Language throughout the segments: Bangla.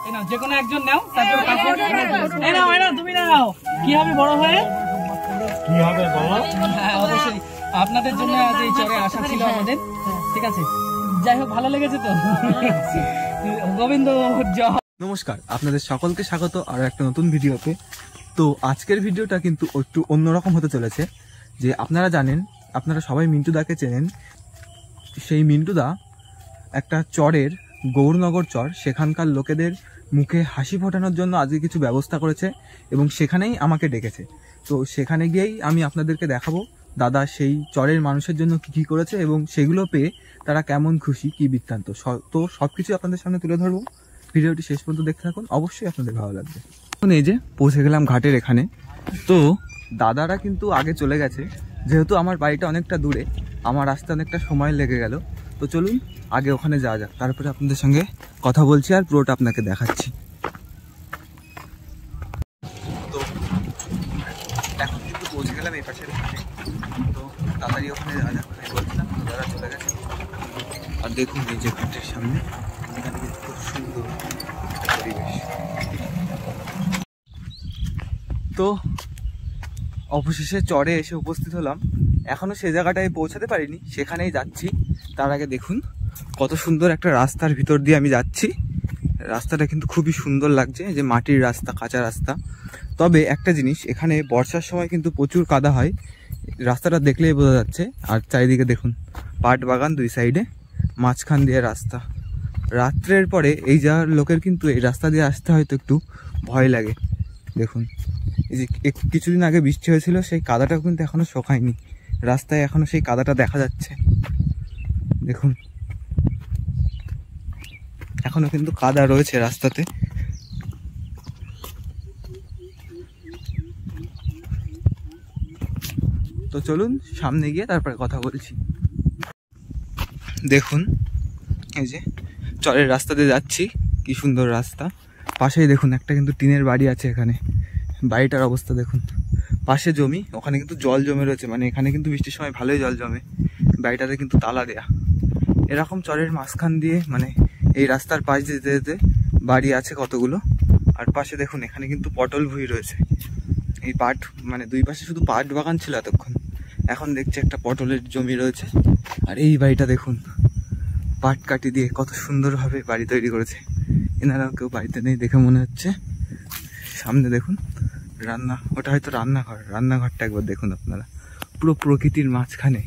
যে কোনো একজন নাও, তারপর তুমি নাও। কি হবে বড় হয়ে? কি হবে বলো? হ্যাঁ অবশ্যই আপনাদের জন্য আজ এই চরে আসা ছিল আমাদের। ঠিক আছে, যাই হোক ভালো লেগেছে তো? গোবিন্দ জয়। নমস্কার, আপনাদের সকলকে স্বাগত আরো একটা নতুন ভিডিওতে। তো আজকের ভিডিওটা কিন্তু একটু অন্যরকম হতে চলেছে। যে আপনারা জানেন, আপনারা সবাই মিন্টুদাকে চেনেন। সেই মিন্টুদা একটা চরের, গৌরনগর চর, সেখানকার লোকেদের মুখে হাসি ফোটানোর জন্য আজকে কিছু ব্যবস্থা করেছে এবং সেখানেই আমাকে ডেকেছে। তো সেখানে গিয়েই আমি আপনাদেরকে দেখাবো দাদা সেই চরের মানুষের জন্য কি কি করেছে এবং সেগুলো পেয়ে তারা কেমন খুশি, কি বৃত্তান্ত। তো সবকিছু আপনাদের সামনে তুলে ধরবো। ভিডিওটি শেষ পর্যন্ত দেখতে থাকুন, অবশ্যই আপনাদের ভালো লাগবে। এখন এই যে পৌঁছে গেলাম ঘাটের এখানে। তো দাদারা কিন্তু আগে চলে গেছে, যেহেতু আমার বাড়িটা অনেকটা দূরে, আমার আসতে অনেকটা সময় লেগে গেল। তো চলুন আগে ওখানে যাওয়া যাক, তারপরে আপনাদের সঙ্গে কথা বলছি আর পুরোটা আপনাকে দেখাচ্ছি। তো এখন কিন্তু পৌঁছে গেলাম এই পাশের ঘাটে। তো তাড়াতাড়ি ওখানে যাওয়া যাক, আমি বলছিলাম দাদারা চলে গেছে। আর দেখুন এই যে ঘাটের সামনে এখানে কিন্তু খুব সুন্দর পরিবেশ। তো অবশেষে চরে এসে উপস্থিত হলাম। এখনো সে জায়গাটায় পৌঁছাতে পারিনি, সেখানেই যাচ্ছি। তার আগে দেখুন কত সুন্দর একটা রাস্তার ভিতর দিয়ে আমি যাচ্ছি। রাস্তাটা কিন্তু খুবই সুন্দর লাগছে, যে মাটির রাস্তা, কাঁচা রাস্তা। তবে একটা জিনিস, এখানে বর্ষার সময় কিন্তু প্রচুর কাদা হয়, রাস্তাটা দেখলেই বোঝা যাচ্ছে। আর চারিদিকে দেখুন পাট বাগান, দুই সাইডে, মাঝখান দিয়ে রাস্তা। রাত্রের পরে এই জায়গার লোকের কিন্তু এই রাস্তা দিয়ে আসতে হয়তো একটু ভয় লাগে। দেখুন এই যে কিছুদিন আগে বৃষ্টি হয়েছিল, সেই কাদাটাও কিন্তু এখনো শুকায়নি, রাস্তায় এখনো সেই কাদাটা দেখা যাচ্ছে। দেখুন এখনো কিন্তু কাদা রয়েছে রাস্তাতে। তো চলুন সামনে গিয়ে তারপরে কথা বলছি। দেখুন এই যে চরের রাস্তা দিয়ে যাচ্ছি, কি সুন্দর রাস্তা। পাশেই দেখুন একটা কিন্তু টিনের বাড়ি আছে। এখানে বাড়িটার অবস্থা দেখুন, পাশে জমি, ওখানে কিন্তু জল জমে রয়েছে, মানে এখানে কিন্তু বৃষ্টির সময় ভালোই জল জমে। বাড়িটাতে কিন্তু তালা দেয়া। এরকম চরের মাঝখান দিয়ে, মানে এই রাস্তার পাশ দিয়ে যেতে যেতে বাড়ি আছে কতগুলো। আর পাশে দেখুন এখানে কিন্তু পটল ভুঁই রয়েছে। এই পাট, মানে দুই পাশে শুধু পাট বাগান ছিল এতক্ষণ, এখন দেখছি একটা পটলের জমি রয়েছে। আর এই বাড়িটা দেখুন, পাট কাটি দিয়ে কত সুন্দরভাবে বাড়ি তৈরি করেছে। এনারাও কেউ বাড়িতে নেই দেখে মনে হচ্ছে। সামনে দেখুন রান্না, ওটা হয়তো রান্নাঘর। রান্নাঘরটা একবার দেখুন আপনারা, পুরো প্রকৃতির মাঝখানে,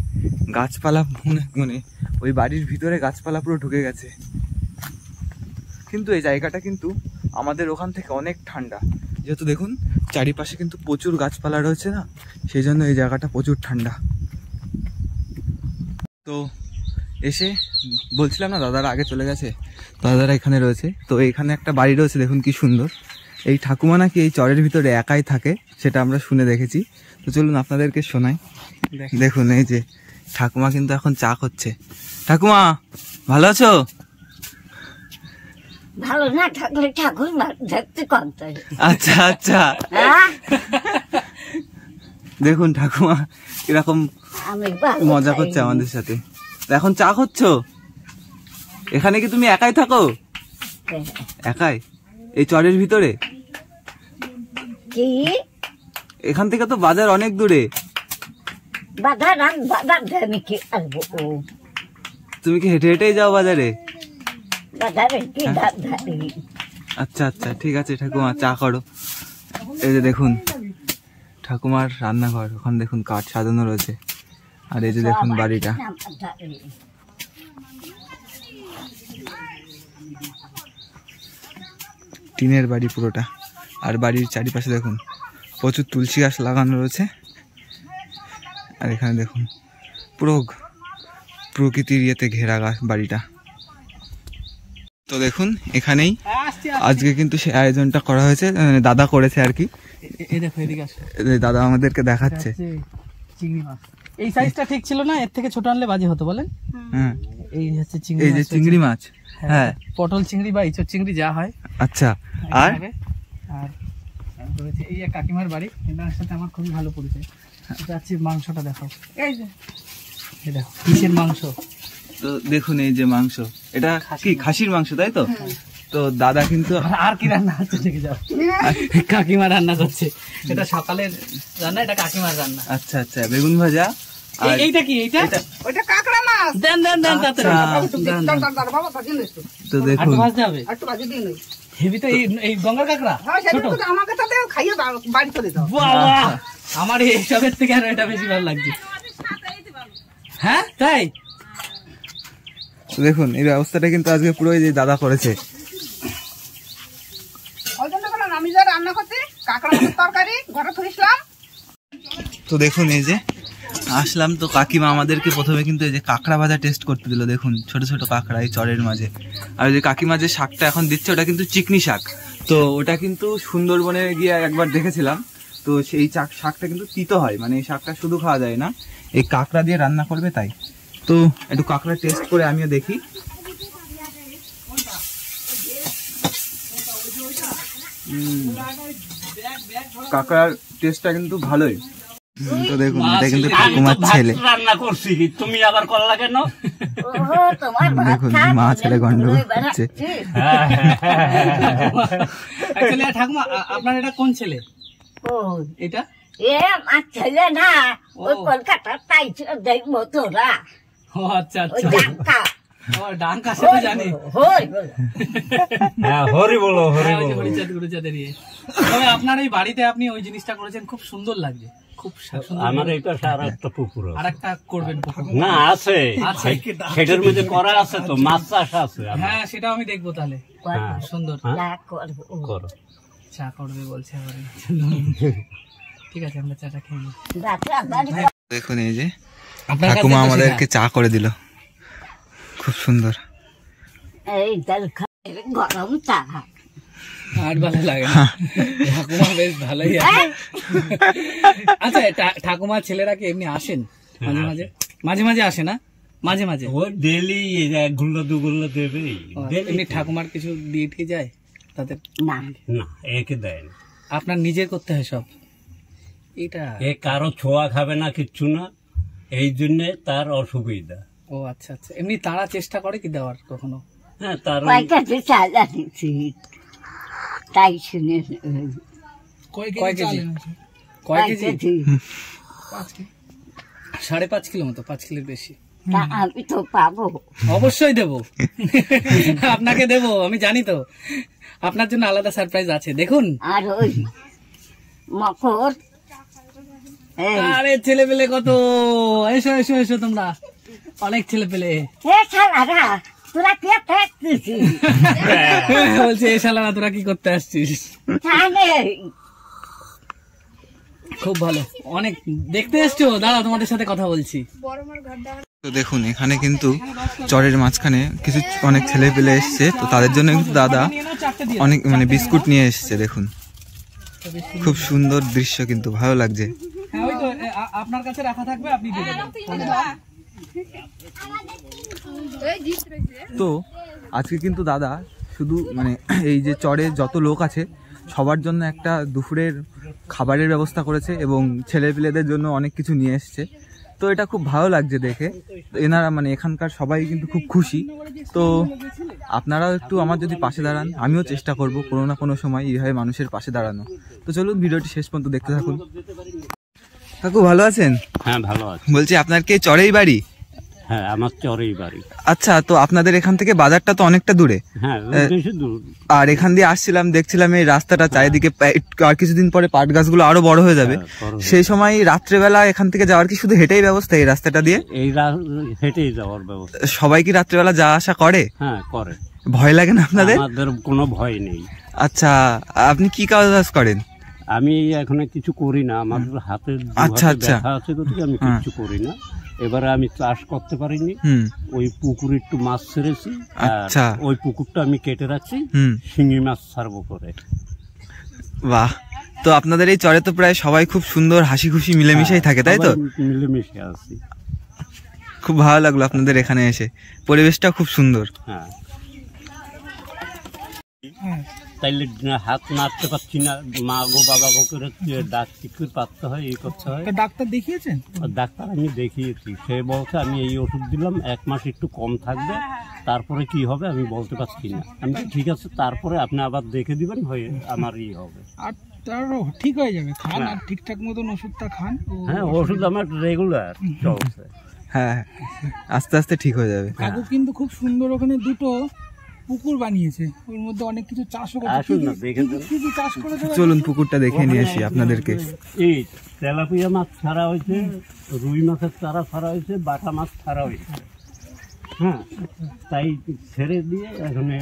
গাছপালা, মানে ওই বাড়ির ভিতরে গাছপালা পুরো ঢুকে গেছে। কিন্তু এই জায়গাটা কিন্তু আমাদের ওখান থেকে অনেক ঠান্ডা, যেহেতু দেখুন চারিপাশে কিন্তু প্রচুর গাছপালা রয়েছে না, সেই জন্য এই জায়গাটা প্রচুর ঠান্ডা। তো এসে বলছিলাম না দাদারা আগে চলে গেছে, দাদারা এখানে রয়েছে। তো এখানে একটা বাড়ি রয়েছে, দেখুন কি সুন্দর। এই ঠাকুমা নাকি এই চরের ভিতরে একাই থাকে, সেটা আমরা শুনে দেখেছি। তো চলুন আপনাদেরকে শোনাই। দেখুন এই যে ঠাকুমা কিন্তু এখন চা করছে। ঠাকুমা ভালো আছো? ভালো না থাকলে ঠাকুর দেখতে কত। আচ্ছা আচ্ছা, দেখুন ঠাকুমা কিরকম মজা করছে আমাদের সাথে। এখন চা করছো? এখানে কি তুমি একাই থাকো? একাই এই চরের ভিতরে? কি এখান থেকে তো বাজার অনেক দূরে। বাজার আমি কি আসবো? তুমি কি হেঁটে হেঁটেই যাও বাজারে? বাজারে কি? আচ্ছা আচ্ছা ঠিক আছে ঠাকুমা, চা করো। এই যে দেখুন ঠাকুমার রান্নাঘর, ওখানে দেখুন কাঠ সাজানো রয়েছে। আর এই যে দেখুন বাড়িটা, টিনের বাড়ি পুরোটা। আর বাড়ির চারিপাশে দেখুন প্রচুর তুলসী গাছ লাগানো রয়েছে। আর এখানে দেখুন পুরো প্রকৃতির ইয়েতে ঘেরা গাছ বাড়িটা। তো দেখুন এখানেই আজকে কিন্তু সেই আয়োজনটা করা হয়েছে, দাদা করেছে আর কি। দাদা আমাদেরকে দেখাচ্ছে চিংড়ি মাছ। এই সাইজটা ঠিক ছিল না, এর থেকে ছোট আনলে বাজে হতো বলেন। হ্যাঁ এই হচ্ছে চিংড়ি, এই যে চিংড়ি মাছ। হ্যাঁ পটল চিংড়ি বা ইচড় চিংড়ি যা হয়। আচ্ছা। আর রয়েছে এই কাকিমার বাড়ি, এনার সাথে আমার খুবই ভালো পরিচয়। যাচ্ছি মাংসটা দেখাও। এই যে এই দেখো কিসের মাংস। তো দেখুন এই যে মাংস, এটা কি খাসির মাংস তাই তো? তো তো দাদা কিন্তু আর কি রান্না হচ্ছে দেখে যাও, কাকিমা রান্না করছে, এটা সকালের রান্না, এটা কাকিমার রান্না। আচ্ছা আচ্ছা, বেগুন ভাজা। আর এইটা কি? এইটা ওইটা কাঁকড়া মাছ। দেন দেন দেন তাড়াতাড়ি। বাবা ভাজি নিস তো। তো আর দেখুন তো ভাজতে হবে। একটু ভাজি দিয়ে নিস। হেভি তো এই গঙ্গার কাঁকড়া হ্যাঁ, সেদিন ছোট। তো আমাকে তাতে খাইয়ে বাড়ি করে দাও। বাবা, আমার এইসবের থেকে আরো এটা বেশি ভালো লাগছে। হ্যাঁ তাই? তো দেখুন এই ব্যবস্থাটা কিন্তু আজকে পুরো এই যে দাদা করেছে। ওই জন্য বললাম আমি যা রান্না করছি, কাঁকড়া মাছের তরকারি ঘরে ফিরিসলাম। তো দেখুন এই যে আসলাম, তো কাকিমা আমাদেরকে প্রথমে কিন্তু এই যে কাঁকড়া ভাজা টেস্ট করতে দিল। দেখুন ছোট ছোট কাঁকড়া এই চরের মাঝে। আর ওই যে কাকিমা যে শাকটা এখন দিচ্ছে ওটা কিন্তু চিকনি শাক। তো ওটা কিন্তু সুন্দরবনে গিয়ে একবার দেখেছিলাম। তো সেই শাকটা কিন্তু তিতো হয়, মানে এই শাকটা শুধু খাওয়া যায় না, এই কাঁকড়া দিয়ে রান্না করবে তাই। তো একটু কাঁকড়া টেস্ট করে আমিও দেখি। কাঁকড়ার টেস্টটা কিন্তু ভালোই। তো দেখুন এটা কিন্তু ঠাকুমার ছেলে। রান্না করছি, তুমি আবার করলা কেন? ওহো, তোমার ভাত দেখুন খাওয়া মা ছেলে গন্ডগোল হচ্ছে। অ্যাকচুয়ালি ঠাকুমা আপনার এটা কোন ছেলে? ও, এটা এ আমার ছেলে না, ওই ও। কলকাতার তাই দেখবো তোরা, ও আচ্ছা ওই আচ্ছা, ডাক্তার। ও ডাঙ্কা সে তো জানি। হই বলো। হ্যাঁ, হরি বলো, হরি হ্যাঁ, ওই যে বলো। হরিচাঁদ গুরুচাঁদের ইয়ে। তবে আপনার এই বাড়িতে আপনি ওই জিনিসটা করেছেন, খুব সুন্দর লাগছে, খুব সুন্দর। আমার এই পাশে আর একটা পুকুর আছে। আর একটা করবেন পুকুর। না, আছে, আছে। সেটার মধ্যে করা আছে তো, মাছ চাষ আছে। হ্যাঁ সেটাও আমি দেখবো তাহলে, হ্যাঁ, সুন্দর। যা করবো। করো। চা করবে বলছে আবার। ঠিক আছে, আমরা চাটা খেয়ে নিই। ডাক্তার বাড়ি দেখুন এই যে আপনার কাছে ঠাকুমা তো আমাদেরকে চা করে দিল, খুব সুন্দর। এই তেল খাই গরম চা। আর ভালো লাগে না, ঠাকুমা বেশ ভালোই আছে। আচ্ছা ঠাকুমার ছেলেরা কি এমনি আসেন মাঝে মাঝে? মাঝে মাঝে আসে না? মাঝে মাঝে ও ডেলি এক গুল্লো দু গুল্লো দেবে। এমনি ঠাকুমার কিছু দিয়ে ঠিক যায় তাদের? না, না, একে দেয় না। আপনার নিজের করতে হয় সব এটা? এ কারো ছোঁয়া খাবে না, কিচ্ছু না, এই জন্য তার অসুবিধা। ও আচ্ছা আচ্ছা, এমনি তারা চেষ্টা করে কি দেওয়ার কখনো? হ্যাঁ, তার কয়টা যে চালা দিচ্ছি তাই শুনে কয় কেজি? কয় কয় কেজি? কেজি? 5.5 কিলো মতো, 5 কিলোর বেশি। তা আমি তো পাবো। অবশ্যই দেব, আপনাকে দেব, আমি জানি তো। আপনার জন্য আলাদা সারপ্রাইজ আছে, দেখুন। আর ওই মকর, এই আরে ছেলে পেলে কত, এসো এসো এসো, তোমরা অনেক ছেলে পেলে। এ শালারা তোরা কে থাকতেছিস? বলছে এ শালারা তোরা কি করতে আসছিস? জানে খুব ভালো, অনেক দেখতে এসছো। দাঁড়াও তোমাদের সাথে কথা বলছি। তো দেখুন এখানে কিন্তু চরের মাঝখানে কিছু অনেক ছেলে পেলে এসছে, তো তাদের জন্য কিন্তু দাদা অনেক মানে বিস্কুট নিয়ে এসছে। দেখুন খুব সুন্দর দৃশ্য, কিন্তু ভালো লাগছে। হ্যাঁ ওই তো আপনার কাছে রাখা থাকবে, আপনি দিয়ে দেবেন। তো আজকে কিন্তু দাদা শুধু মানে এই যে চরে যত লোক আছে সবার জন্য একটা দুপুরের খাবারের ব্যবস্থা করেছে এবং ছেলেপিলেদের জন্য অনেক কিছু নিয়ে এসছে। তো এটা খুব ভালো লাগছে দেখে। এনারা মানে এখানকার সবাই কিন্তু খুব খুশি। তো আপনারাও একটু আমার যদি পাশে দাঁড়ান, আমিও চেষ্টা করব কোনো না কোনো সময় এইভাবে মানুষের পাশে দাঁড়ানো। তো চলুন ভিডিওটি শেষ পর্যন্ত দেখতে থাকুন। কাকু ভালো আছেন? হ্যাঁ, ভালো আছে। বলছি আপনার কি চরেই বাড়ি? হ্যাঁ, আমার চরেই বাড়ি। আচ্ছা, তো আপনাদের এখান থেকে বাজারটা তো অনেকটা দূরে। হ্যাঁ, বেশি দূর। আর এখান দিয়ে আসছিলাম, দেখছিলাম এই রাস্তাটা চারিদিকে আর কিছুদিন পরে পাট গাছগুলো আরো বড় হয়ে যাবে। সেই সময় রাত্রেবেলা এখান থেকে যাওয়ার কি শুধু হেঁটেই ব্যবস্থা এই রাস্তাটা দিয়ে? এই হেঁটেই যাওয়ার ব্যবস্থা। সবাই কি রাত্রেবেলা যাওয়া আসা করে? হ্যাঁ, করে। ভয় লাগে না আপনাদের? আমাদের কোনো ভয় নেই। আচ্ছা, আপনি কি কাজ করেন? আমি এখন কিছু করি না, আমার হাতে আচ্ছা আচ্ছা ব্যথা আছে গতিকে আমি কিছু করি না। এবারে আমি চাষ করতে পারিনি, ওই পুকুরে একটু মাছ ছেড়েছি। আচ্ছা, ওই পুকুরটা আমি কেটে রাখছি, শিঙি মাছ ছাড়বো করে। বাহ, তো আপনাদের এই চরে তো প্রায় সবাই খুব সুন্দর হাসি খুশি মিলেমিশেই থাকে, তাই তো? মিলেমিশে আছি। খুব ভালো লাগলো আপনাদের এখানে এসে, পরিবেশটা খুব সুন্দর। হ্যাঁ। তাইলে হাত নাড়তে পারছি না, মা গো বাবা গো করে ডাকতে পারতে হয়, এই করতে হয়। ডাক্তার দেখিয়েছেন? ডাক্তার আমি দেখিয়েছি, সে বলছে আমি এই ওষুধ দিলাম, 1 মাস একটু কম থাকবে, তারপরে কি হবে আমি বলতে পারছি না। আমি ঠিক আছে, তারপরে আপনি আবার দেখে দিবেন, হয়ে আমার হবে। আর তারও ঠিক হয়ে যাবে, খান আর ঠিকঠাক মতন ওষুধটা খান। হ্যাঁ, ওষুধ আমার রেগুলার চলছে। হ্যাঁ, আস্তে আস্তে ঠিক হয়ে যাবে। কাকু কিন্তু খুব সুন্দর ওখানে দুটো পুকুর বানিয়েছে, ওর মধ্যে অনেক কিছু চাষও করছে। আসুন না, দেখে দেন। কি কি চাষ করেছে? চলুন পুকুরটা দেখে নিয়ে আসি আপনাদেরকে। এই তেলাপিয়া মাছ ছাড়া হয়েছে, রুই মাছের চারা ছাড়া হয়েছে, বাটা মাছ ছাড়া হয়েছে। হ্যাঁ, তাই ছেড়ে দিয়ে এখানে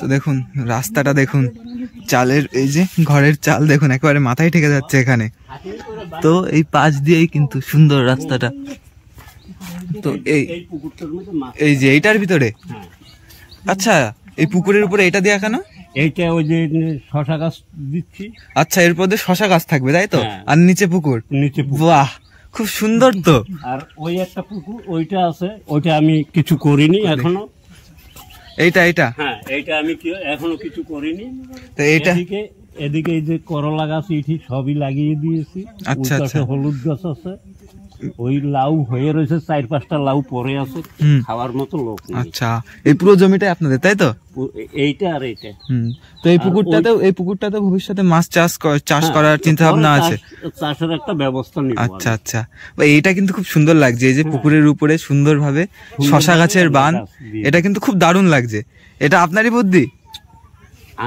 তো দেখুন রাস্তাটা দেখুন, চালের এই যে ঘরের চাল দেখুন একেবারে মাথায় ঠেকে যাচ্ছে এখানে। তো এই পাশ দিয়েই কিন্তু সুন্দর রাস্তাটা। তো এই যে এইটার ভিতরে, আচ্ছা এই পুকুরের উপরে এটা দেয়া কেন? এইটা ওই যে শশা গাছ দিচ্ছি। আচ্ছা, এরপর শশা গাছ থাকবে তাই তো? আর নিচে পুকুর? নিচে। বাহ, খুব সুন্দর তো। আর ওই একটা পুকুর ওইটা আছে, ওইটা আমি কিছু করিনি এখনো। এইটা হ্যাঁ, এইটা আমি এখনো কিছু করিনি। তো এইটা এদিকে এই যে করলা গাছ ইঠি সবই লাগিয়ে দিয়েছি। আচ্ছা আচ্ছা, হলুদ গাছ আছে, ওই লাউ হয়ে রয়েছে, 4-5টা লাউ পরে আছে, খাওয়ার মতো লোক নেই। আচ্ছা, এই পুরো জমিটা আপনাদের তাই তো? এইটা আর এইটা। তো এই পুকুরটাতে ভবিষ্যতে মাছ চাষ করার চিন্তা ভাবনা আছে? চাষের একটা ব্যবস্থা নিব। আচ্ছা আচ্ছা, এইটা কিন্তু খুব সুন্দর লাগছে, এই যে পুকুরের উপরে সুন্দর ভাবে শশা গাছের বান, এটা কিন্তু খুব দারুণ লাগছে। এটা আপনারই বুদ্ধি?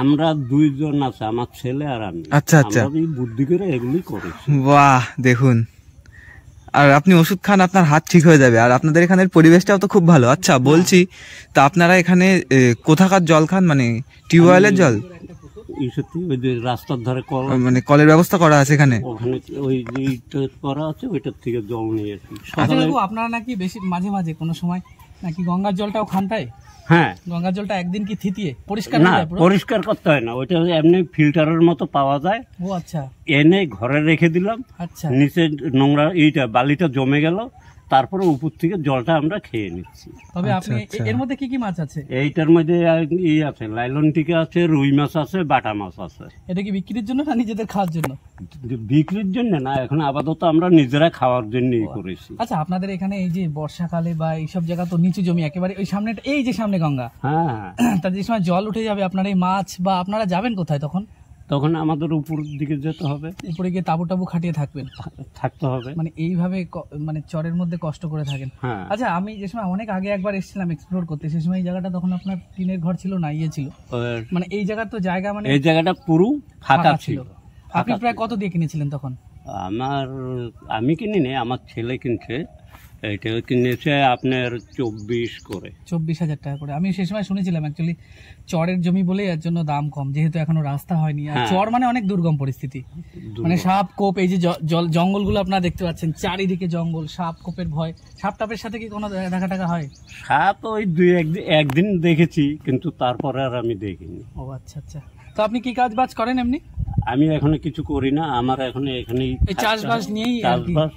আমরা 2 জন আছে, আমার ছেলে আর আমি। আচ্ছা আচ্ছা, বুদ্ধি করে এগুলি করি। বাহ, দেখুন। আর আপনি ওষুধ খান, আপনার হাত ঠিক হয়ে যাবে। আর আপনাদের এখানের পরিবেশটাও তো খুব ভালো। আচ্ছা বলছি, তা আপনারা এখানে কোথাকার জল খান, মানে টিউবওয়েলের জল? ওই যে রাস্তার ধারে কল, মানে কলের ব্যবস্থা করা আছে এখানে? ওখানে ওই যে করা আছে, ওইটার থেকে জল নিয়ে আসি। আপনারা নাকি বেশি মাঝে মাঝে কোনো সময় নাকি গঙ্গার জলটাও খান, তাই? হ্যাঁ, গঙ্গার জলটা একদিন কি থিতিয়ে পরিষ্কার না, পরিষ্কার করতে হয় না, ওইটা এমনি ফিল্টারের মতো পাওয়া যায়। ও আচ্ছা, এনে ঘরে রেখে দিলাম। আচ্ছা, নিচে নোংরা বালিটা জমে গেল, তারপরে উপর থেকে জলটা আমরা খেয়ে নিচ্ছি। তবে আপনি এর মধ্যে কি কি মাছ আছে? এইটার মধ্যে আছে, লাইলন টিকা আছে, রুই মাছ আছে, বাটা মাছ আছে। এটা কি বিক্রির জন্য না নিজেদের খাওয়ার জন্য? বিক্রির জন্য না, এখন আপাতত আমরা নিজেরা খাওয়ার জন্যই করেছি। আচ্ছা, আপনাদের এখানে এই যে বর্ষাকালে বা এইসব জায়গা তো নিচু জমি একেবারে, ওই সামনে এই যে সামনে গঙ্গা, হ্যাঁ, তার যে সময় জল উঠে যাবে, আপনার এই মাছ বা আপনারা যাবেন কোথায় তখন? তখন আমাদের উপর দিকে যেতে হবে, উপরে গিয়ে তাবু খাটিয়ে থাকতে হবে, মানে এইভাবে মানে চরের মধ্যে কষ্ট করে থাকেন। আচ্ছা, আমি যে সময় অনেক আগে একবার এসেছিলাম এক্সপ্লোর করতে, সেই সময় এই জায়গাটা তখন আপনার টিনের ঘর ছিল না, ছিল মানে এই জায়গার তো জায়গা, মানে এই জায়গাটা পুরো ফাঁকা ছিল। আপনি প্রায় কত দিয়ে কিনেছিলেন তখন? আমি কিনিনি, আমার ছেলে কিনছে। এটা কিনেছে আপনার 24,000 টাকা করে। আমি সেই সময় শুনেছিলাম অ্যাকচুয়ালি চরের জমি বলে এর জন্য দাম কম, যেহেতু এখনো রাস্তা হয়নি। আর চর মানে অনেক দুর্গম পরিস্থিতি, মানে সাপ কোপ, এই যে জঙ্গলগুলো আপনারা দেখতে পাচ্ছেন, চারিদিকে জঙ্গল, সাপ কোপের ভয়। সাপ টাপের সাথে কি কোনো দেখা টাকা হয়? সাপ ওই একদিন দেখেছি, কিন্তু তারপরে আর আমি দেখিনি। ও আচ্ছা আচ্ছা। তো আপনি কি কাজ বাজ করেন এমনি? আমি এখনো কিছু করি না, আমার এখন এখানেই চাষবাস নিয়েই। চাষবাস,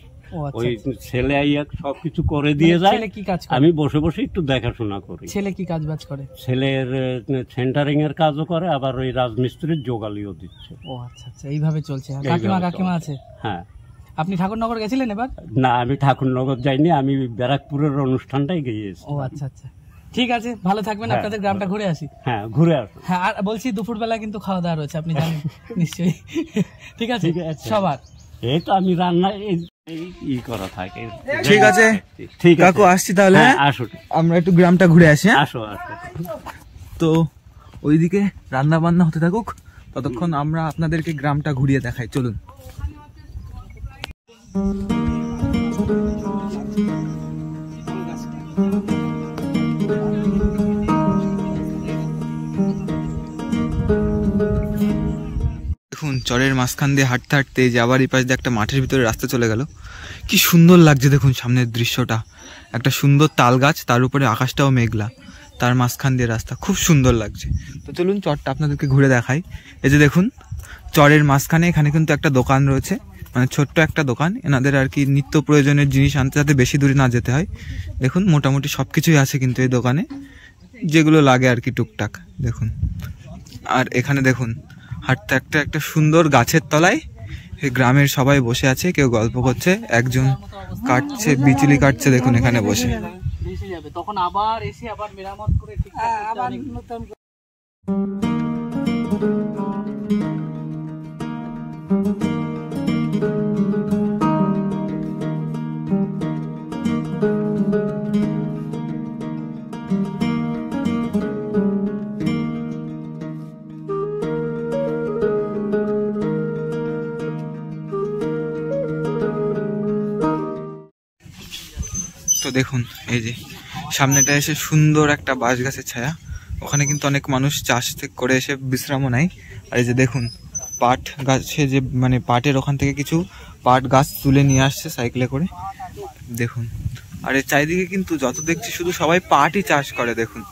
ওই ছেলে আইয়া সবকিছু করে দিয়ে যায়। কি কাজ? আমি বসে বসে একটু দেখাশোনা করি। ছেলে কি কাজ বাজ করে? ছেলের সেন্টারিং এর কাজও করে, আবার ওই রাজমিস্ত্রির জোগালিও দিচ্ছে। ও আচ্ছা আচ্ছা, এইভাবে চলছে। কাকিমা আছে? হ্যাঁ। আপনি ঠাকুরনগর গেছিলেন এবার? না, আমি ঠাকুরনগর যাইনি, আমি ব্যারাকপুরের অনুষ্ঠানটাই গিয়েছি। ও আচ্ছা আচ্ছা, ঠিক আছে, ভালো থাকবেন। আপনাদের গ্রামটা ঘুরে আসি। হ্যাঁ, ঘুরে আসুন। হ্যাঁ, আর বলছি দুপুরবেলা কিন্তু খাওয়া দাওয়া রয়েছে, আপনি জানেন নিশ্চয়ই। ঠিক আছে সবার। এই তো আমি রান্না করা থাকে। ঠিক আছে, ঠিক কাকু, আসছি তাহলে। আসো, আমরা একটু গ্রামটা ঘুরে আসি। আসো আসো। তো ওইদিকে রান্না বান্না হতে থাকুক, ততক্ষণ আমরা আপনাদেরকে গ্রামটা ঘুরিয়ে দেখাই, চলুন। দেখুন চরের মাঝখান দিয়ে হাঁটতে হাঁটতে যে আবার এই পাশ দিয়ে একটা মাঠের ভিতরে রাস্তা চলে গেল। কি সুন্দর লাগছে দেখুন সামনের দৃশ্যটা, একটা সুন্দর তাল গাছ, তার উপরে আকাশটাও মেঘলা, তার মাঝখান দিয়ে রাস্তা, খুব সুন্দর লাগছে। তো চলুন চরটা আপনাদেরকে ঘুরে দেখাই। এই যে দেখুন চরের মাঝখানে এখানে কিন্তু একটা দোকান রয়েছে, মানে ছোট্ট একটা দোকান, এনাদের আর কি নিত্য প্রয়োজনের জিনিস আনতে যাতে বেশি দূরে না যেতে হয়। দেখুন মোটামুটি সব কিছুই আছে কিন্তু এই দোকানে, যেগুলো লাগে আর কি টুকটাক। দেখুন, আর এখানে দেখুন হাঁটতে একটা সুন্দর গাছের তলায় এই গ্রামের সবাই বসে আছে, কেউ গল্প করছে, একজন কাটছে, বিচুলি কাটছে দেখুন এখানে বসে। ভেসে যাবে, তখন আবার এসে আবার মেরামত করে ঠিকঠাক করতে অনেক নতুন। তো দেখুন এই যে সামনেটা এসে সুন্দর একটা বাঁশ গাছের ছায়া, ওখানে কিন্তু অনেক মানুষ চাষ করে এসে বিশ্রামও নেয়। আর এই যে দেখুন পাট গাছে যে মানে পাটের ওখান থেকে কিছু পাট গাছ তুলে নিয়ে আসছে সাইকেলে করে, দেখুন। আর এর চারিদিকে কিন্তু যত দেখছি শুধু সবাই পাটই চাষ করে দেখুন।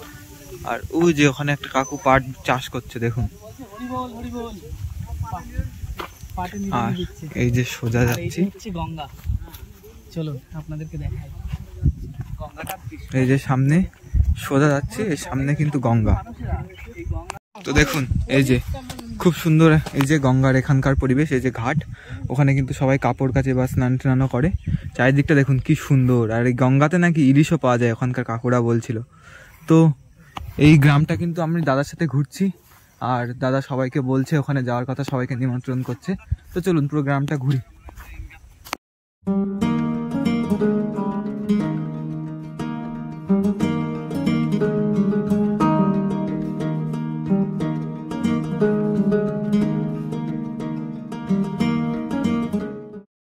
আর ওই যে ওখানে একটা কাকু পাট চাষ করছে দেখুন। আর এই যে সোজা যাচ্ছি, গঙ্গা, চলো আপনাদেরকে দেখাই। এই যে সামনে সোজা যাচ্ছে, এর সামনে কিন্তু গঙ্গা। তো দেখুন এই যে খুব সুন্দর এই যে গঙ্গার এখানকার পরিবেশ, এই যে ঘাট, ওখানে কিন্তু সবাই কাপড় কাচে বা স্নান টানও করে। চারিদিকটা দেখুন কি সুন্দর। আর এই গঙ্গাতে নাকি ইলিশও পাওয়া যায় ওখানকার কাকুরা বলছিল। তো এই গ্রামটা কিন্তু আমি দাদার সাথে ঘুরছি, আর দাদা সবাইকে বলছে ওখানে যাওয়ার কথা, সবাইকে নিমন্ত্রণ করছে। তো চলুন পুরো গ্রামটা ঘুরি।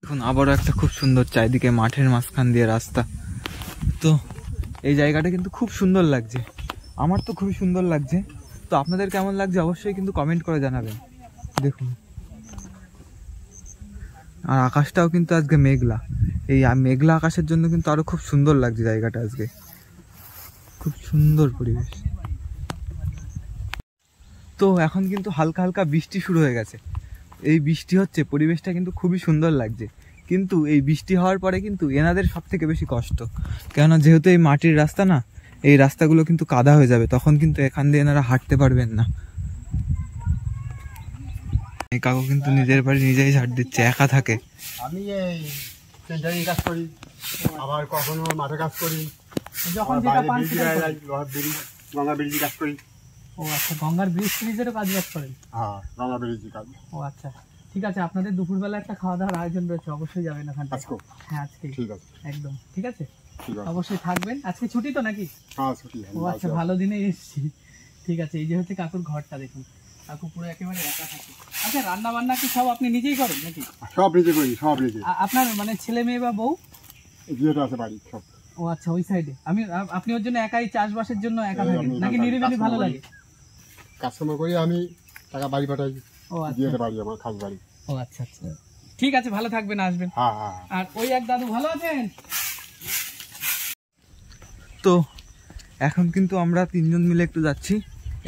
দেখুন আবারও একটা খুব সুন্দর চারিদিকে মাঠের মাঝখান দিয়ে রাস্তা। তো এই জায়গাটা কিন্তু খুব সুন্দর লাগছে, আমার তো খুবই সুন্দর লাগছে। তো আপনাদের কেমন লাগছে অবশ্যই কিন্তু কমেন্ট করে জানাবেন। দেখুন, আর আকাশটাও কিন্তু আজকে মেঘলা, এই মেঘলা আকাশের জন্য কিন্তু আরো খুব সুন্দর লাগছে জায়গাটা, আজকে খুব সুন্দর পরিবেশ। তো এখন কিন্তু হালকা হালকা বৃষ্টি শুরু হয়ে গেছে, এই বৃষ্টি হচ্ছে, পরিবেশটা কিন্তু খুবই সুন্দর লাগছে। কিন্তু এই বৃষ্টি হওয়ার পরে কিন্তু এনাদের সব থেকে বেশি কষ্ট, কেননা যেহেতু এই মাটির রাস্তা না, এই রাস্তাগুলো কিন্তু কাদা হয়ে যাবে, তখন কিন্তু এখান দিয়ে এনারা হাঁটতে পারবেন না। এই কাকু কিন্তু নিজের বাড়ি নিজেই ঝাড় দিচ্ছে, একা থাকে। আমি এই সেন্টারিং কাজ করি, আবার কখনো মাঠে কাজ করি, যখন আবার যেটা বাইরে পান ব্রিজ সেটাই গায়ে করেন। যাই, লোহার ব্রিজ, গঙ্গা ব্রিজ কাজ করি। ও আচ্ছা, গঙ্গার ব্রিজ ফ্রিজেরও কাজ করেন? হ্যাঁ, গঙ্গা ব্রিজ কাজ। ও আচ্ছা, ঠিক আছে। আপনাদের দুপুরবেলা একটা খাওয়া দাওয়ার আয়োজন রয়েছে, অবশ্যই যাবেন ওখানটা। আজকে? হ্যাঁ আজকে, ঠিক আছে, একদম ঠিক আছে, ঠিক আছে। অবশ্যই থাকবেন। আজকে ছুটি তো নাকি? হ্যাঁ ছুটি। ও আচ্ছা, ভালো দিনে এসেছি। ঠিক আছে, এই যে হচ্ছে কাকুর ঘরটা, দেখুন কাকু পুরো একেবারে একা থাকে। আচ্ছা, রান্না বান্না কি সব আপনি নিজেই করেন নাকি? সব নিজে করি, সব নিজে। আপনার মানে ছেলে মেয়ে বা বউ? বিয়েটা আছে বাড়ি সব। ও আচ্ছা, ওই সাইডে। আপনি ওর জন্য একাই চাষবাসের জন্য একা থাকেন নাকি নিরিবিলি ভালো লাগে? কাস্টমার করি আমি, টাকা বাড়ি পাঠাই। ও আচ্ছা, বিয়েটা বাড়ি আমার, খাস বাড়ি। ও আচ্ছা আচ্ছা, ঠিক আছে, ভালো থাকবেন, আসবেন। হ্যাঁ হ্যাঁ। আর ওই এক দাদু ভালো আছেন? তো এখন কিন্তু আমরা তিনজন মিলে একটু যাচ্ছি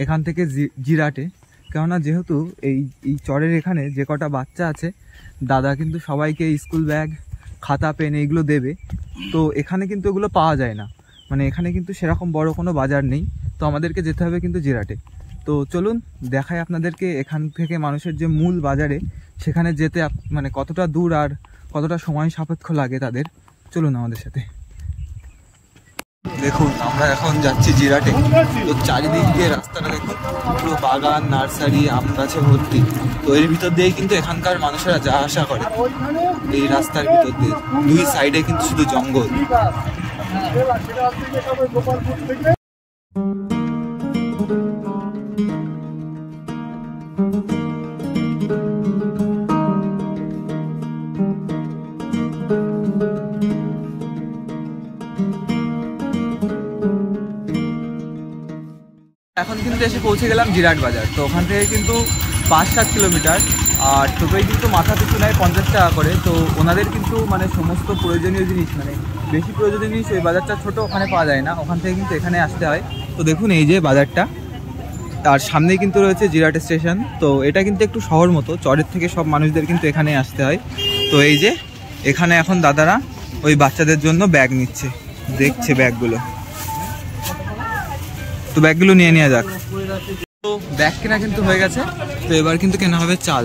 এখান থেকে জিরাটে, কেননা যেহেতু এই চরের এখানে যে কটা বাচ্চা আছে, দাদা কিন্তু সবাইকে স্কুল ব্যাগ, খাতা, পেন এইগুলো দেবে। তো এখানে কিন্তু এগুলো পাওয়া যায় না, মানে এখানে কিন্তু সেরকম বড় কোনো বাজার নেই, তো আমাদেরকে যেতে হবে কিন্তু জিরাটে। তো চলুন দেখাই আপনাদেরকে এখান থেকে মানুষের যে মূল বাজারে, সেখানে যেতে মানে কতটা দূর আর কতটা সময় সাপেক্ষ লাগে তাদের। চলুন আমাদের সাথে। দেখুন আমরা এখন যাচ্ছি জিরাটে। তো চারিদিক দিয়ে রাস্তাটা দেখুন, পুরো বাগান, নার্সারি, আম গাছে ভর্তি। তো এর ভিতর দিয়ে কিন্তু এখানকার মানুষেরা যা আসা করে, এই রাস্তার ভিতর দিয়ে দুই সাইডে কিন্তু শুধু জঙ্গল। এখন কিন্তু এসে পৌঁছে গেলাম জিরাট বাজার। তো ওখান থেকে কিন্তু 5-7 কিলোমিটার, আর টোটোই কিন্তু মাথা পিছু নেয় 50 টাকা করে। তো ওনাদের কিন্তু মানে সমস্ত প্রয়োজনীয় জিনিস, মানে বেশি প্রয়োজনীয় জিনিস ওই বাজারটা ছোট, ওখানে পাওয়া যায় না, ওখান থেকে কিন্তু এখানে আসতে হয়। তো দেখুন এই যে বাজারটা, তার সামনেই কিন্তু রয়েছে জিরাট স্টেশন। তো এটা কিন্তু একটু শহর মতো, চরের থেকে সব মানুষদের কিন্তু এখানে আসতে হয়। তো তো এই যে এখানে এখন দাদারা ওই বাচ্চাদের জন্য ব্যাগ নিচ্ছে, দেখছে ব্যাগগুলো, তো ব্যাগগুলো নিয়ে নেওয়া যাক। তো ব্যাগ কেনা কিন্তু হয়ে গেছে, তো এবার কিন্তু কেনা হবে চাল।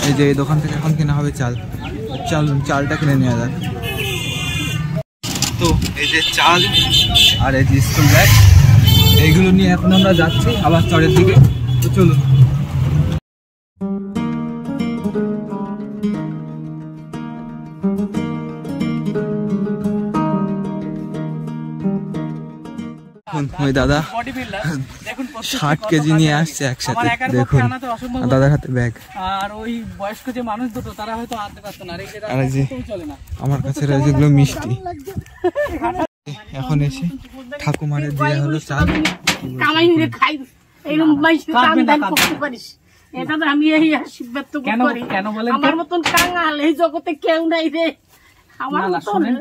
এই যে এই দোকান থেকে এখন কেনা হবে চাল, চালটা কিনে নেওয়া যাক। তো এই যে চাল আর এই যে স্কুল ব্যাগ, এইগুলো নিয়ে এখন আমরা যাচ্ছি আবার চরের দিকে। তো চলুন। ওই দাদা 60 কেজি নিয়ে আসছে একসাথে, দেখুন দাদার হাতে ব্যাগ। আর ওই বয়স্ক যে মানুষ দুটো তারা হয়তো আনতে পারতো না, আর এই যে আমার কাছে রয়েছে এগুলো মিষ্টি। এখন এসে ঠাকুমারে দেওয়া হলো চাল। আমার মতন কাঙাল এই জগতে কেউ নাই রে। আমার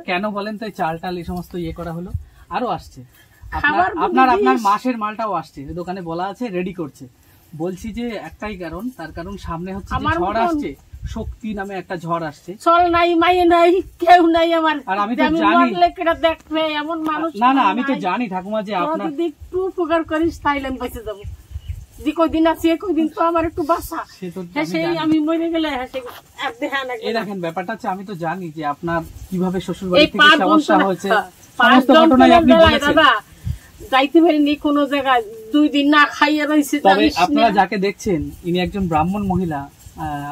কেন বলেন তো চাল টাল এই সমস্ত ইয়ে করা হলো, আরো আসছে আপনার মাসের মালটাও আসছে, দোকানে বলা আছে রেডি করছে। বলছি যে একটাই কারণ, তার কারণ সামনে হচ্ছে ঝড় আসছে, শক্তি নামে একটা ঝড় আসছে। চল নাই মাইয়ে নাই কেউ নাই আমার, আর আমি তো জানি দেখবে এমন মানুষ না। আমি তো জানি ঠাকুমা যে আপনার যদি একটু উপকার করিস তাইলে আমি বেঁচে যাবো। যে কদিন আছি কদিন তো আমার একটু বাঁচা, সেই আমি মরে গেলে এই দেখেন ব্যাপারটা হচ্ছে আমি তো জানি যে আপনার কিভাবে শ্বশুর বাড়ি থেকে সমস্যা হয়েছে, সমস্ত ঘটনাই আপনি বলেছেন। যাইতে পারিনি কোনো জায়গায়, 2 দিন না খাইয়ে রয়েছে। তবে আপনারা যাকে দেখছেন ইনি একজন ব্রাহ্মণ মহিলা,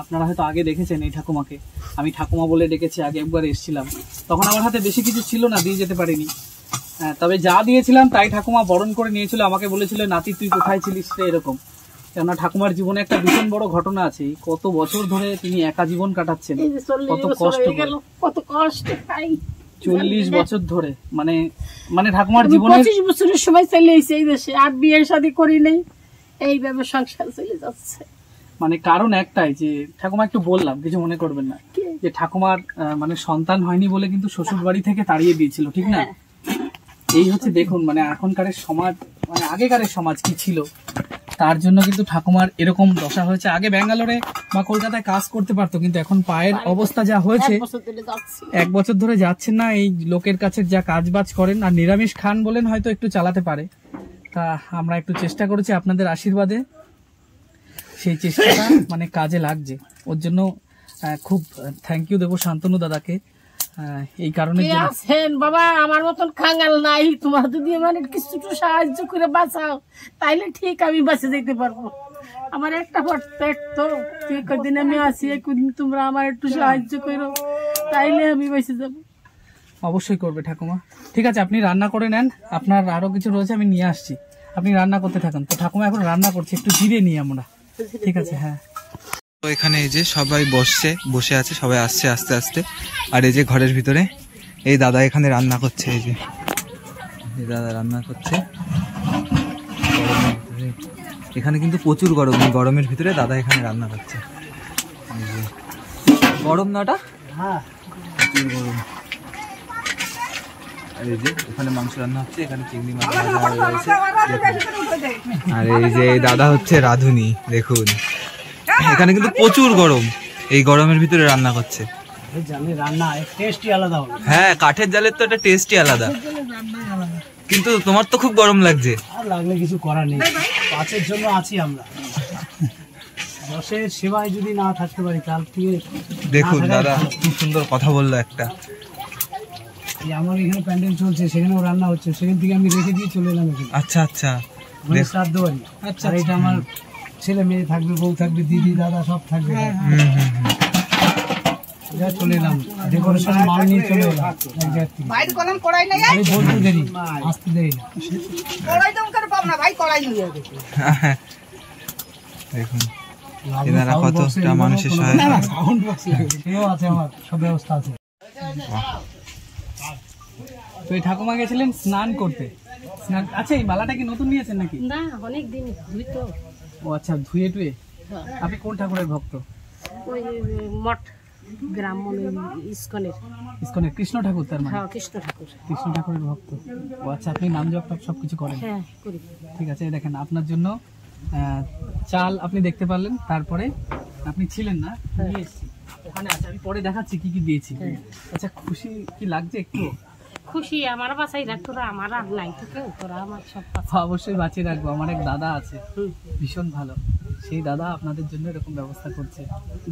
আপনারা হয়তো আগে দেখেছেন এই ঠাকুমাকে। আমি ঠাকুমা বলে ডেকেছি, আগে একবার এসেছিলাম, তখন আমার হাতে বেশি কিছু ছিল না, দিয়ে যেতে পারিনি। তবে যা দিয়েছিলাম তাই ঠাকুমা বরণ করে নিয়েছিল, আমাকে বলেছিল নাতি তুই কোথায় ছিলিস রে, এরকম। কেননা ঠাকুমার জীবনে একটা ভীষণ বড় ঘটনা আছে, কত বছর ধরে তিনি একা জীবন কাটাচ্ছেন, কত কষ্ট, কত কষ্ট পাই 40 বছর ধরে। মানে ঠাকুমার জীবনে 25 বছরের সময় চলে এসেছে এই দেশে, আর বিয়ে শাদী করি নেই, এইভাবে সংসার চলে যাচ্ছে। মানে কারণ একটাই যে ঠাকুমা একটু বললাম, কিছু মনে করবেন না, যে ঠাকুমার মানে সন্তান হয়নি বলে কিন্তু শ্বশুর বাড়ি থেকে তাড়িয়ে দিয়েছিল, ঠিক না? এই হচ্ছে দেখুন, মানে এখনকার সমাজ, মানে আগেকারের সমাজ কি ছিল, তার জন্য কিন্তু ঠাকুমার এরকম দশা হয়েছে। আগে ব্যাঙ্গালোরে বা কলকাতায় কাজ করতে পারতো, কিন্তু এখন পায়ের অবস্থা যা হয়েছে, 1 বছর ধরে যাচ্ছেন না। এই লোকের কাছে যা কাজ বাজ করেন, আর নিরামিষ খান বলেন হয়তো একটু চালাতে পারে। তা আমরা একটু চেষ্টা করেছি আপনাদের আশীর্বাদে, সেই চেষ্টাটা মানে কাজে লাগছে। ওর জন্য খুব থ্যাংক ইউ দেবো শান্তনু দাদাকে, এই কারণে বাবা আমার মতন খাঙ্গাল নাই, তোমার যদি মানে কিছুটা সাহায্য করে বাঁচাও তাইলে ঠিক আমি বাঁচে যেতে পারবো। আমার একটা পেট তো, কদিন আমি আছি, একদিন তোমরা আমার একটু সাহায্য করো তাইলে আমি বেঁচে যাবো। অবশ্যই করবে ঠাকুমা। ঠিক আছে, আপনি রান্না করে নেন, আপনার আরো কিছু রয়েছে আমি নিয়ে আসছি, আপনি রান্না করতে থাকুন। তো ঠাকুমা এখন রান্না করছে, একটু জিরে নিই আমরা, ঠিক আছে? হ্যাঁ। তো এখানে এই যে সবাই বসে আছে, সবাই আসছে আস্তে আস্তে। আর এই যে ঘরের ভিতরে এই দাদা এখানে রান্না করছে, এই যে দাদা রান্না করছে। এখানে কিন্তু প্রচুর গরম, গরমের ভিতরে দাদা এখানে রান্না করছে। গরম নাটা, হ্যাঁ প্রচুর গরম। আর এই যে এখানে মাংস রান্না হচ্ছে, এখানে চিংড়ি মাছ ভাজা হয়ে রয়েছে। আর এই যে দাদা হচ্ছে রাঁধুনি, দেখুন এখানে কিন্তু প্রচুর গরম, এই গরমের ভিতরে রান্না করছে। হ্যাঁ, কাঠের জালের তো একটা টেস্টই আলাদা, কিন্তু তোমার তো খুব গরম লাগছে। লাগলে কিছু করার নেই, পাঁচের জন্য আছি আমরা, 10-এর সেবায় যদি না থাকতে পারি তাহলে দেখুন দাদা কি সুন্দর কথা বললো একটা। আমার এখানে প্যান্ডেল চলছে, সেখানেও রান্না হচ্ছে, সেখান থেকে আমি রেখে দিয়ে চলে এলাম এখানে। আচ্ছা আচ্ছা, শ্রাদ্ধ বাড়ি। আচ্ছা, এটা আমার ছেলে মেয়ে থাকবে, বউ থাকবে, দিদি দাদা সব থাকবে। চলে এলাম, ডেকোরেশন মাল নিয়ে চলে এলাম এক জায়গা থেকে। আমি বলতে দেরি, আসতে দেরি না। দেখুন এনারা কতটা মানুষের সহায়তা আছে, আমার সব ব্যবস্থা আছে। তো এই ঠাকুমা গেছিলেন স্নান করতে, আচ্ছা এই মালাটা কি নতুন নিয়েছেন নাকি? না, অনেক দিন ধুইতো। ও আচ্ছা, ধুয়ে টুয়ে। আপনি কোন ঠাকুরের ভক্ত? ওই মঠ ব্রাহ্মণ ইস্কনের কৃষ্ণ ঠাকুর, তার মানে? হ্যাঁ, কৃষ্ণ ঠাকুর, কৃষ্ণ ঠাকুরের ভক্ত। ও আচ্ছা, আপনি নাম জপ সবকিছু করেন? হ্যাঁ করি। ঠিক আছে, দেখেন আপনার জন্য চাল আপনি দেখতে পারলেন, তারপরে আপনি ছিলেন না, নিয়ে এসেছি। ওখানে আছে, আমি পরে দেখাচ্ছি কি কি দিয়েছি। আচ্ছা, খুশি কি লাগছে একটু? খুশি, আমার বাসাই রাখ, তোরা আমার আর নাই তো কেউ, তোরা আমার সব অবশ্যই বাঁচিয়ে রাখবো। আমার এক দাদা আছে ভীষণ ভালো, সেই দাদা আপনাদের জন্য এরকম ব্যবস্থা করছে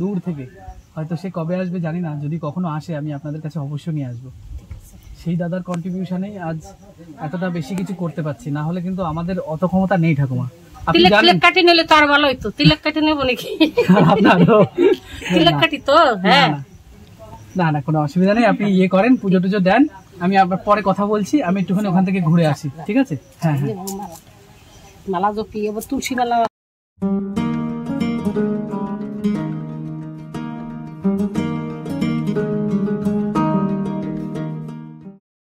দূর থেকে। হয়তো সে কবে আসবে জানি না, যদি কখনো আসে আমি আপনাদের কাছে অবশ্যই নিয়ে আসবো। সেই দাদার কন্ট্রিবিউশনেই আজ এতটা বেশি কিছু করতে পারছি, না হলে কিন্তু আমাদের অত ক্ষমতা নেই ঠাকুমা। আপনি তিলক জানেন কাটি নিলে তো আর ভালো হইতো, তিলক কাটি নেবো নাকি? আপনারও তিলক কাটি তো, হ্যাঁ না না কোনো অসুবিধা নেই, আপনি ইয়ে করেন, পুজো টুজো দেন, আমি আপনার পরে কথা বলছি। আমি একটুখানি ওখান থেকে ঘুরে আসি, ঠিক আছে? হ্যাঁ হ্যাঁ, মালা জপি, এবার তুলসী মালা।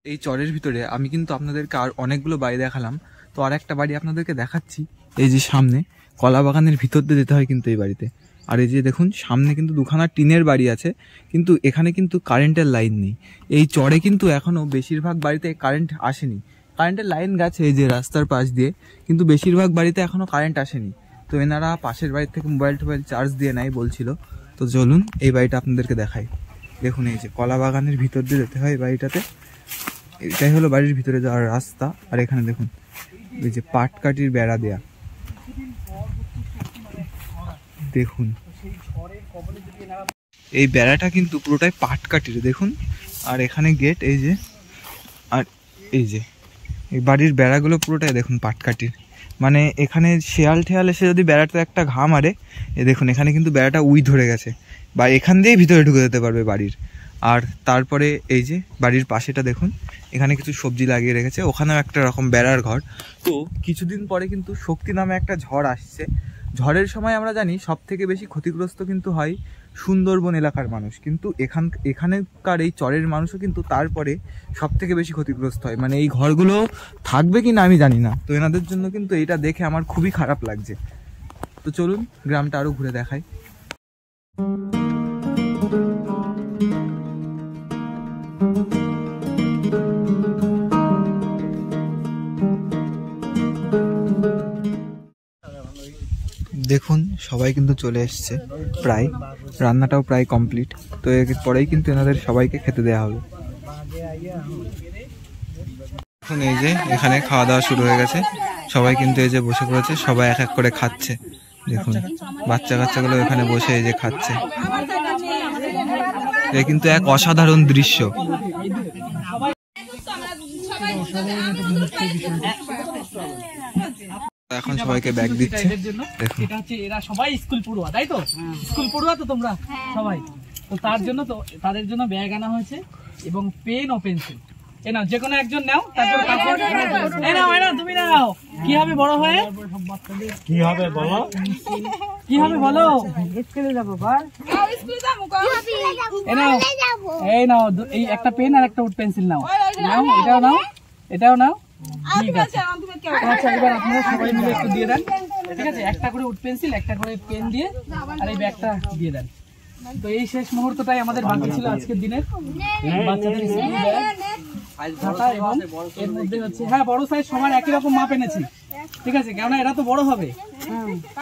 এই চরের ভিতরে আমি কিন্তু আপনাদেরকে আর অনেকগুলো বাড়ি দেখালাম, তো আর একটা বাড়ি আপনাদেরকে দেখাচ্ছি। এই যে সামনে কলা বাগানের ভিতর দিয়ে যেতে হয় কিন্তু এই বাড়িতে। আর এই যে দেখুন সামনে কিন্তু দুখানা টিনের বাড়ি আছে, কিন্তু এখানে কিন্তু কারেন্টের লাইন নেই। এই চরে কিন্তু এখনও বেশিরভাগ বাড়িতে কারেন্ট আসেনি। কারেন্টের লাইন গেছে এই যে রাস্তার পাশ দিয়ে, কিন্তু বেশিরভাগ বাড়িতে এখনও কারেন্ট আসেনি। তো এনারা পাশের বাড়ি থেকে মোবাইল টোবাইল চার্জ দিয়ে নেয় বলছিল। তো চলুন এই বাড়িটা আপনাদেরকে দেখাই। দেখুন এই যে কলা বাগানের ভিতর দিয়ে যেতে হয় এই বাড়িটাতে। এটাই হলো বাড়ির ভিতরে যাওয়ার রাস্তা। আর এখানে দেখুন এই যে পাটকাঠির বেড়া দেয়া, দেখুন এই বেড়াটা কিন্তু পুরোটাই পাটকাঠির, দেখুন। আর এখানে গেট, এই যে, আর এই যে এই বাড়ির বেড়াগুলো পুরোটাই দেখুন পাটকাঠির। মানে এখানে শেয়াল ঠেয়াল এসে যদি বেড়াটা একটা ঘা মারে, এ দেখুন এখানে কিন্তু বেড়াটা উই ধরে গেছে, বা এখান দিয়েই ভিতরে ঢুকে যেতে পারবে বাড়ির। আর তারপরে এই যে বাড়ির পাশেটা দেখুন, এখানে কিছু সবজি লাগিয়ে রেখেছে, ওখানেও একটা রকম বেড়ার ঘর। তো কিছুদিন পরে কিন্তু শক্তি নামে একটা ঝড় আসছে। ঝড়ের সময় আমরা জানি সব থেকে বেশি ক্ষতিগ্রস্ত কিন্তু হয় সুন্দরবন এলাকার মানুষ, কিন্তু এখানকার এই চরের মানুষও কিন্তু তারপরে সব থেকে বেশি ক্ষতিগ্রস্ত হয়। মানে এই ঘরগুলো থাকবে কি না আমি জানি না। তো এনাদের জন্য কিন্তু এটা দেখে আমার খুবই খারাপ লাগছে। তো চলুন গ্রামটা আরও ঘুরে দেখাই। দেখুন সবাই কিন্তু চলে এসছে, প্রায় রান্নাটাও প্রায় কমপ্লিট। তো এর পরেই কিন্তু এনাদের সবাইকে খেতে দেওয়া হবে। এখন এই যে এখানে খাওয়া দাওয়া শুরু হয়ে গেছে, সবাই কিন্তু এই যে বসে পড়েছে, সবাই এক এক করে খাচ্ছে। দেখুন বাচ্চা কাচ্চাগুলো এখানে বসে এই যে খাচ্ছে। এ কিন্তু এক অসাধারণ দৃশ্য। এখন সবাইকে ব্যাগ দিচ্ছে, দেখুন। এটা হচ্ছে এরা সবাই স্কুল পড়ুয়া, তাই তো? স্কুল পড়ুয়া তো তোমরা সবাই, তো তার জন্য তো তাদের জন্য ব্যাগ আনা হয়েছে এবং পেন ও পেন্সিল। এ নাও, যে কোনো একজন নাও, তারপর এই নাও, এই নাও, তুমি নাও। কি হবে বড় হয়ে? কি হবে বলো? কি হবে বলো? স্কুলে যাবো বল, স্কুলে যাবো গো, এই নাও, এই নাও, এই একটা পেন আর একটা পেন্সিল নাও। নাও, এটাও নাও, এটাও নাও। ঠিক আছে, আচ্ছা এবার আপনারা সবাই মিলে একটু দিয়ে দেন, ঠিক আছে? একটা করে উড পেন্সিল, একটা করে পেন দিয়ে, আর এই ব্যাগটা দিয়ে দেন। তো এই শেষ মুহূর্তটাই আমাদের বাকি ছিল আজকের দিনের। বাচ্চাদের স্কুল ব্যাগ খাতা এবং এর মধ্যে হচ্ছে, হ্যাঁ বড় সাইজ সবার একই রকম মাপ এনেছি, ঠিক আছে? কেননা এরা তো বড় হবে,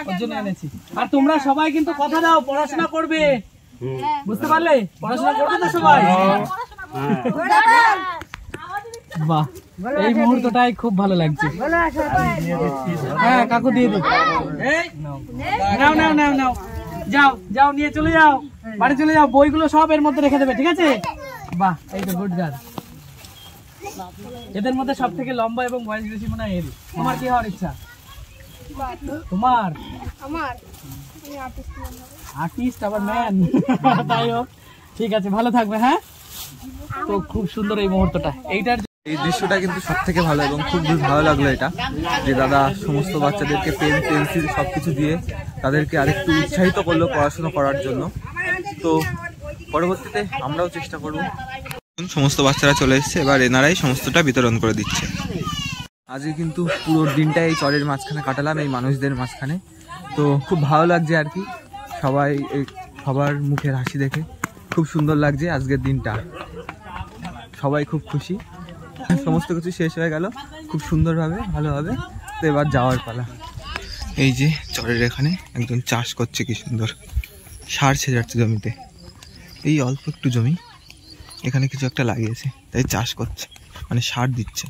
ওর জন্য এনেছি। আর তোমরা সবাই কিন্তু কথা দাও, পড়াশোনা করবে, বুঝতে পারলে? পড়াশোনা করবে তো সবাই? বাহ, এই মুহূর্তটাই খুব ভালো লাগছে। হ্যাঁ কাকু দিয়ে দিই। নাও নাও নাও নাও, যাও যাও, নিয়ে চলে যাও, বাড়ি চলে যাও। বইগুলো সব এর মধ্যে রেখে দেবে, ঠিক আছে? বাহ, এই তো গুড গার্ল। এদের মধ্যে সব থেকে লম্বা এবং বয়স বেশি মনে হয় এর। তোমার কি হওয়ার ইচ্ছা? তোমার আর্টিস্ট, আবার ম্যান। তাই হোক, ঠিক আছে, ভালো থাকবে। হ্যাঁ, তো খুব সুন্দর এই মুহূর্তটা। এই দৃশ্যটা কিন্তু সব থেকে ভালো এবং খুব ভালো লাগলো এটা, যে দাদা সমস্ত বাচ্চাদেরকে পেন পেন্সিল সবকিছু দিয়ে তাদেরকে আরেকটু উৎসাহিত করলো পড়াশোনা করার জন্য। তো পরবর্তীতে আমরাও চেষ্টা করব। সমস্ত বাচ্চারা চলে এসছে, এবার এনারাই সমস্তটা বিতরণ করে দিচ্ছে। আজকে কিন্তু পুরো দিনটা এই চরের মাঝখানে কাটালাম, এই মানুষদের মাঝখানে। তো খুব ভালো লাগছে আর কি, সবাই সবার মুখের হাসি দেখে খুব সুন্দর লাগছে আজকের দিনটা। সবাই খুব খুশি, সমস্ত কিছু শেষ হয়ে গেল খুব সুন্দরভাবে, ভালোভাবে। তো এবার যাওয়ার পালা। এই যে চরের এখানে একজন চাষ করছে, কি সুন্দর সার ছেড়ে যাচ্ছে জমিতে। এই অল্প একটু জমি, এখানে কিছু একটা লাগিয়েছে, তাই চাষ করছে, মানে সার দিচ্ছে।